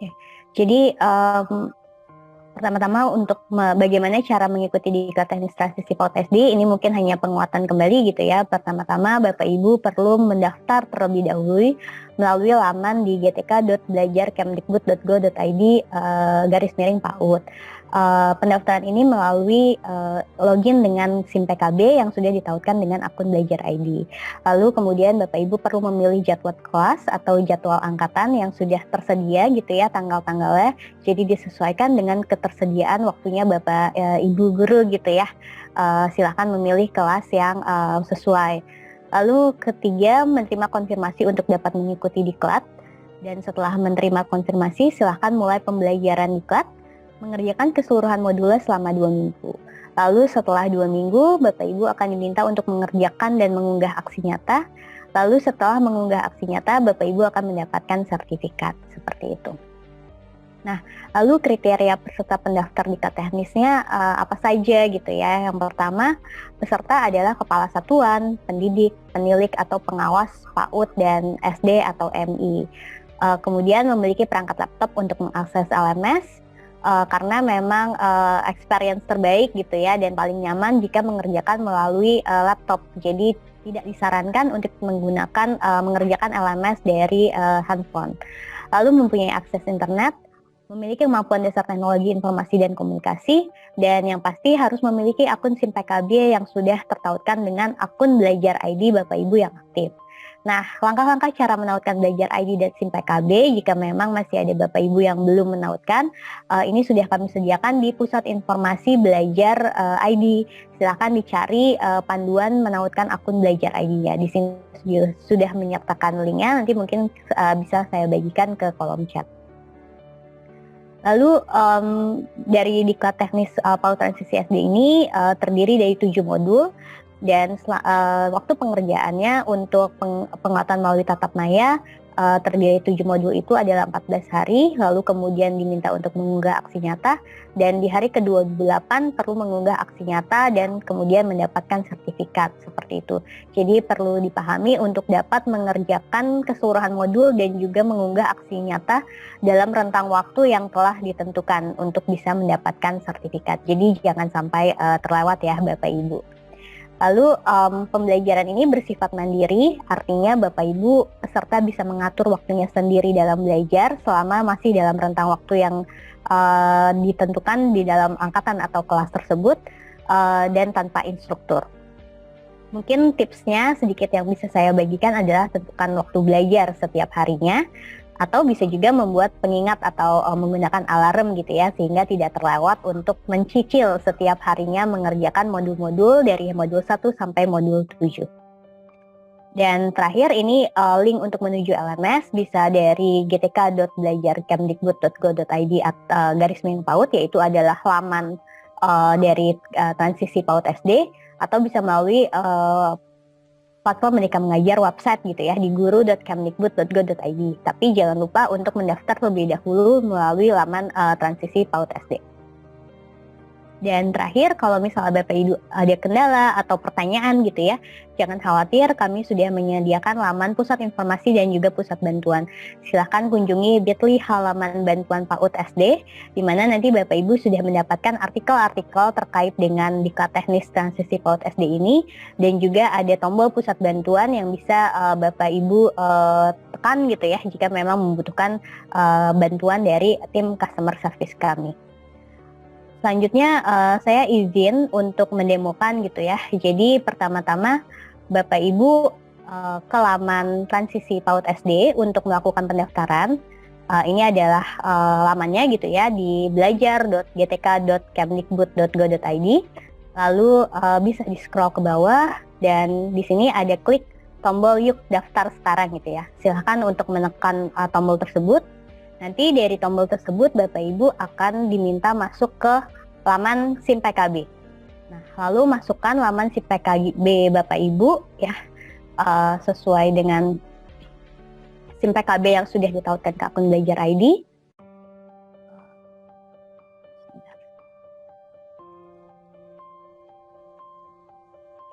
Oke, jadi pertama-tama untuk bagaimana cara mengikuti diklat teknis transisi PAUD SD ini mungkin hanya penguatan kembali gitu ya. Pertama-tama Bapak Ibu perlu mendaftar terlebih dahulu melalui laman di gtk.belajarkemdikbud.go.id /PAUD. Pendaftaran ini melalui login dengan SIM PKB yang sudah ditautkan dengan akun Belajar ID. Lalu kemudian Bapak Ibu perlu memilih jadwal kelas atau jadwal angkatan yang sudah tersedia gitu ya tanggal-tanggalnya. Jadi disesuaikan dengan ketersediaan waktunya Bapak Ibu guru gitu ya. Silakan memilih kelas yang sesuai. Lalu ketiga, menerima konfirmasi untuk dapat mengikuti diklat. Dan setelah menerima konfirmasi, silakan mulai pembelajaran diklat, mengerjakan keseluruhan modulnya selama 2 minggu. Lalu setelah 2 minggu, Bapak Ibu akan diminta untuk mengerjakan dan mengunggah aksi nyata. Lalu setelah mengunggah aksi nyata, Bapak Ibu akan mendapatkan sertifikat seperti itu. Nah, lalu kriteria peserta pendaftar diklat teknisnya apa saja gitu ya. Yang pertama, peserta adalah kepala satuan, pendidik, penilik atau pengawas PAUD dan SD atau MI. Kemudian memiliki perangkat laptop untuk mengakses LMS, karena memang experience terbaik gitu ya dan paling nyaman jika mengerjakan melalui laptop. Jadi tidak disarankan untuk menggunakan mengerjakan LMS dari handphone. Lalu mempunyai akses internet, memiliki kemampuan dasar teknologi informasi dan komunikasi, dan yang pasti harus memiliki akun SIM PKB yang sudah tertautkan dengan akun Belajar ID Bapak Ibu yang aktif. Nah, langkah-langkah cara menautkan Belajar ID dan SIM PKB jika memang masih ada Bapak Ibu yang belum menautkan, ini sudah kami sediakan di Pusat Informasi Belajar ID. Silakan dicari panduan menautkan akun Belajar ID-nya. Di sini sudah menyertakan linknya, nanti mungkin bisa saya bagikan ke kolom chat. Lalu dari diklat teknis PAUD transisi SD ini terdiri dari 7 modul. Dan waktu pengerjaannya untuk penguatan melalui tatap maya terdiri 7 modul itu adalah 14 hari, lalu kemudian diminta untuk mengunggah aksi nyata, dan di hari ke-28 perlu mengunggah aksi nyata dan kemudian mendapatkan sertifikat seperti itu. Jadi perlu dipahami untuk dapat mengerjakan keseluruhan modul dan juga mengunggah aksi nyata dalam rentang waktu yang telah ditentukan untuk bisa mendapatkan sertifikat. Jadi jangan sampai terlewat ya Bapak Ibu. Lalu pembelajaran ini bersifat mandiri, artinya Bapak Ibu peserta bisa mengatur waktunya sendiri dalam belajar selama masih dalam rentang waktu yang ditentukan di dalam angkatan atau kelas tersebut dan tanpa instruktur. Mungkin tipsnya sedikit yang bisa saya bagikan adalah tentukan waktu belajar setiap harinya, atau bisa juga membuat pengingat atau menggunakan alarm gitu ya, sehingga tidak terlewat untuk mencicil setiap harinya mengerjakan modul-modul dari modul 1 sampai modul 7. Dan terakhir ini link untuk menuju LMS bisa dari gtk.belajarkemdikbud.go.id /PAUD, yaitu adalah laman dari transisi PAUD SD, atau bisa melalui platform Merdeka Mengajar website gitu ya di guru.kemdikbud.go.id. Tapi jangan lupa untuk mendaftar terlebih dahulu melalui laman transisi PAUD SD. Dan terakhir, kalau misalnya Bapak Ibu ada kendala atau pertanyaan gitu ya, jangan khawatir, kami sudah menyediakan laman pusat informasi dan juga pusat bantuan. Silahkan kunjungi bit.ly halaman bantuan PAUD SD, di mana nanti Bapak Ibu sudah mendapatkan artikel-artikel terkait dengan diklat teknis transisi PAUD SD ini, dan juga ada tombol pusat bantuan yang bisa Bapak Ibu tekan gitu ya, jika memang membutuhkan bantuan dari tim customer service kami. Selanjutnya saya izin untuk mendemokan gitu ya. Jadi pertama-tama Bapak Ibu ke laman transisi PAUD SD untuk melakukan pendaftaran. Ini adalah lamannya gitu ya di belajar.gtk.kemdikbud.go.id. Lalu bisa di scroll ke bawah dan di sini ada klik tombol yuk daftar sekarang gitu ya. Silahkan untuk menekan tombol tersebut. Nanti dari tombol tersebut Bapak Ibu akan diminta masuk ke laman SIM PKB. Nah, lalu masukkan laman SIM PKB Bapak Ibu ya sesuai dengan SIM PKB yang sudah ditautkan ke akun Belajar ID.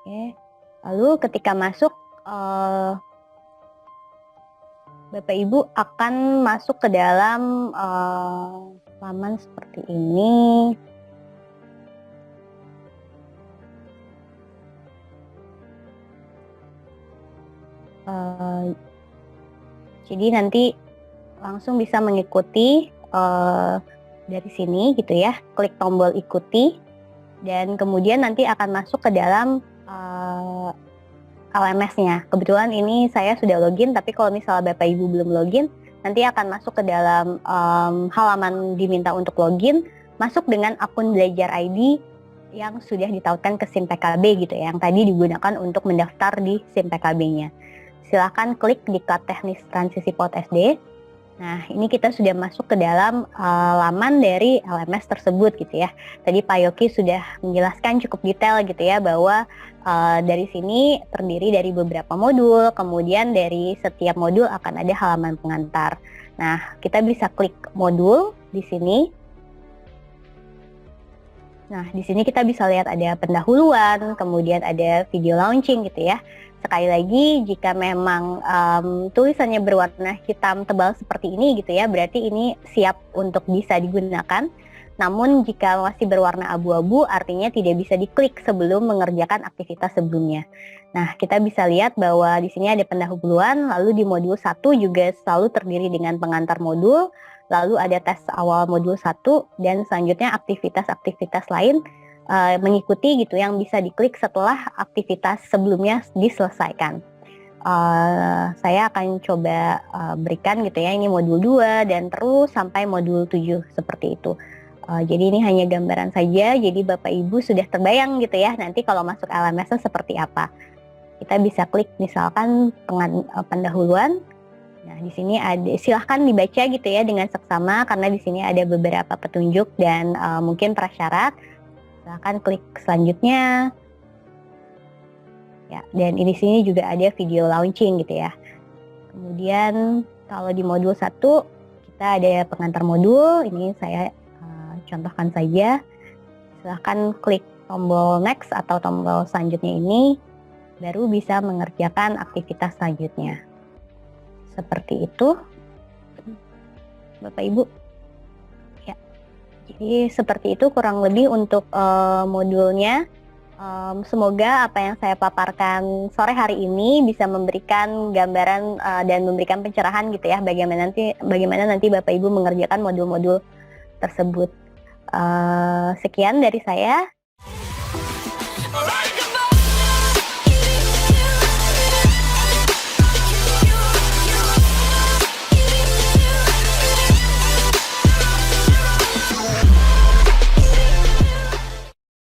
Oke. Lalu ketika masuk Bapak Ibu akan masuk ke dalam laman seperti ini. Jadi nanti langsung bisa mengikuti dari sini gitu ya, klik tombol ikuti dan kemudian nanti akan masuk ke dalam LMS-nya. Kebetulan ini saya sudah login, tapi kalau misalnya Bapak Ibu belum login, nanti akan masuk ke dalam halaman diminta untuk login, masuk dengan akun Belajar ID yang sudah ditautkan ke SIM PKB gitu ya, yang tadi digunakan untuk mendaftar di SIM PKB-nya. Silakan klik Diklat Teknis Transisi PAUD SD. Nah, ini kita sudah masuk ke dalam laman dari LMS tersebut gitu ya. Tadi Pak Yoki sudah menjelaskan cukup detail gitu ya, bahwa dari sini terdiri dari beberapa modul, kemudian dari setiap modul akan ada halaman pengantar. Nah, kita bisa klik modul di sini. Nah, di sini kita bisa lihat ada pendahuluan, kemudian ada video launching gitu ya. Sekali lagi, jika memang tulisannya berwarna hitam tebal seperti ini gitu ya, berarti ini siap untuk bisa digunakan. Namun jika masih berwarna abu-abu, artinya tidak bisa diklik sebelum mengerjakan aktivitas sebelumnya. Nah, kita bisa lihat bahwa di sini ada pendahuluan, lalu di modul 1 juga selalu terdiri dengan pengantar modul, lalu ada tes awal modul 1, dan selanjutnya aktivitas-aktivitas lain mengikuti gitu yang bisa diklik setelah aktivitas sebelumnya diselesaikan. Saya akan coba berikan gitu ya, ini modul 2 dan terus sampai modul 7 seperti itu. Jadi ini hanya gambaran saja, jadi Bapak Ibu sudah terbayang gitu ya nanti kalau masuk LMS-nya seperti apa. Kita bisa klik misalkan pendahuluan. Nah, di sini ada, silahkan dibaca gitu ya dengan seksama karena di sini ada beberapa petunjuk dan mungkin prasyarat. Silahkan klik selanjutnya. Ya, dan di sini juga ada video launching gitu ya. Kemudian kalau di modul 1 kita ada pengantar modul, ini saya contohkan saja. Silahkan klik tombol next atau tombol selanjutnya ini, baru bisa mengerjakan aktivitas selanjutnya. Seperti itu, Bapak Ibu. Ya, jadi seperti itu kurang lebih untuk modulnya. Semoga apa yang saya paparkan sore hari ini bisa memberikan gambaran dan memberikan pencerahan gitu ya, bagaimana nanti Bapak Ibu mengerjakan modul-modul tersebut. Sekian dari saya.